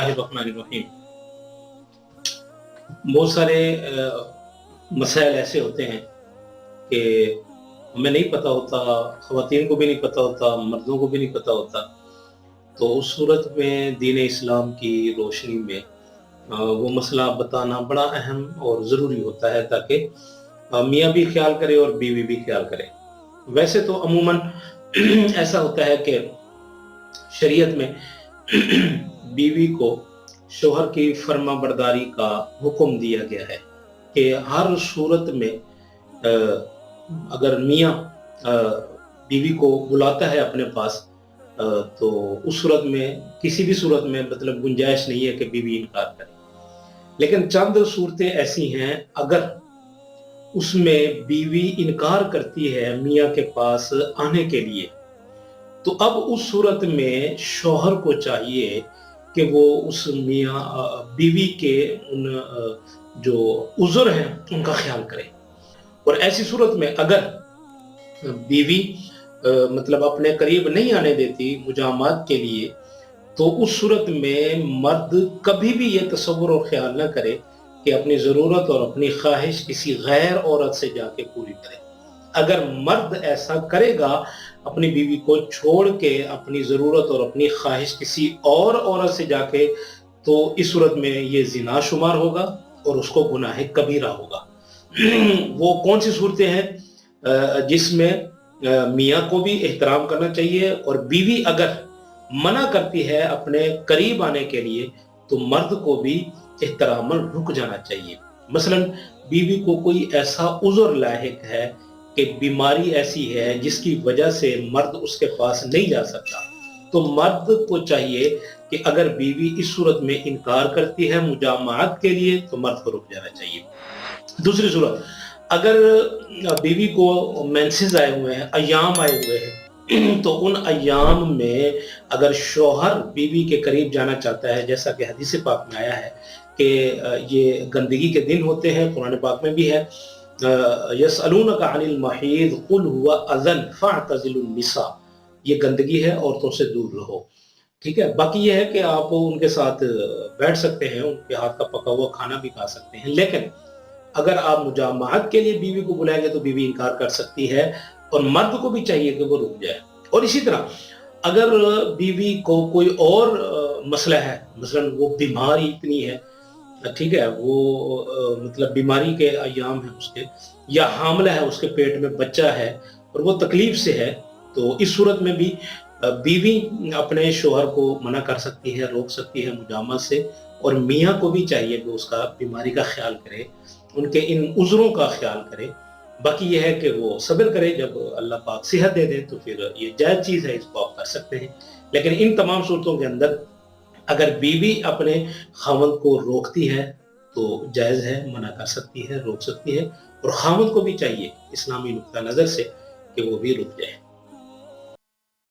बिस्मिल्लाहिर्रहमानिर्रहीम। बहुत सारे मसाइल ऐसे होते हैं कि हमें नहीं पता होता, ख़वातीन को भी नहीं पता होता, मर्दों को भी नहीं पता होता। तो उस सूरत में दीन इस्लाम की रोशनी में वो मसला बताना बड़ा अहम और ज़रूरी होता है, ताकि मियाँ भी ख़्याल करे और बीवी भी ख़्याल करे। वैसे तो अमूमन ऐसा होता है कि शरीयत में बीवी को शौहर की फर्माबरदारी का हुक्म दिया गया है कि हर सूरत में अगर मियाँ बीवी को बुलाता है अपने पास, तो उस सूरत में किसी भी सूरत में मतलब गुंजाइश नहीं है कि बीवी इनकार करे। लेकिन चंद सूरतें ऐसी हैं, अगर उसमें बीवी इनकार करती है मियाँ के पास आने के लिए, तो अब उस सूरत में शौहर को चाहिए कि वो उस मियाँ बीवी के उन जो उज़र हैं उनका ख्याल करे। और ऐसी सूरत में अगर बीवी मतलब अपने करीब नहीं आने देती मुजामात के लिए, तो उस सूरत में मर्द कभी भी ये तसव्वुर और ख्याल ना करे कि अपनी ज़रूरत और अपनी ख्वाहिश किसी गैर औरत से जाके पूरी करे। अगर मर्द ऐसा करेगा अपनी बीवी को छोड़ के अपनी ज़रूरत और अपनी ख्वाहिश किसी और औरत से जाके, तो इस सूरत में ये ज़िना शुमार होगा और उसको गुनाह कबीरा होगा। वो कौन सी सूरतें हैं जिसमें मियाँ को भी एहतराम करना चाहिए, और बीवी अगर मना करती है अपने करीब आने के लिए, तो मर्द को भी एहतरामन रुक जाना चाहिए। मसलन बीवी को कोई ऐसा उज़र लाहिक है कि बीमारी ऐसी है जिसकी वजह से मर्द उसके पास नहीं जा सकता, तो मर्द को चाहिए कि अगर बीवी इस सूरत में इनकार करती है मुजामात के लिए, तो मर्द को रुक जाना चाहिए। दूसरी सूरत, अगर बीवी को मेंसेस आए हुए हैं, अय्याम आए हुए हैं, तो उन अय्याम में अगर शौहर बीवी के करीब जाना चाहता है, जैसा कि हदीस पाक में आया है कि ये गंदगी के दिन होते हैं, कुरान पाक में भी है, यसअलूनका अनिल महीद कुल हुवा अज़न फ़अतज़िलुन निसा, ये गंदगी है, औरतों से दूर रहो। ठीक है, बाकी ये है कि आप उनके साथ बैठ सकते हैं, उनके हाथ का पका हुआ खाना भी खा सकते हैं। लेकिन अगर आप मुजामात के लिए बीवी को बुलाएंगे तो बीवी इनकार कर सकती है, और मर्द को भी चाहिए कि वो रुक जाए। और इसी तरह अगर बीवी को कोई और मसला है, मसलन वो बीमारी इतनी है, ठीक है, वो मतलब बीमारी के अय्याम है उसके, या हामला है, उसके पेट में बच्चा है और वो तकलीफ से है, तो इस सूरत में भी बीवी अपने शौहर को मना कर सकती है, रोक सकती है मुजामत से, और मियाँ को भी चाहिए कि उसका बीमारी का ख्याल करे, उनके इन उज़रों का ख्याल करे। बाकी ये है कि वो सब्र करे, जब अल्लाह पाक सेहत दे दे तो फिर ये जायज़ चीज़ है, इसको आप कर सकते हैं। लेकिन इन तमाम सूरतों के अंदर अगर बीवी अपने खामद को रोकती है तो जायज़ है, मना कर सकती है, रोक सकती है, और खामद को भी चाहिए इस्लामी नुक्ता नज़र से कि वो भी रुक जाए।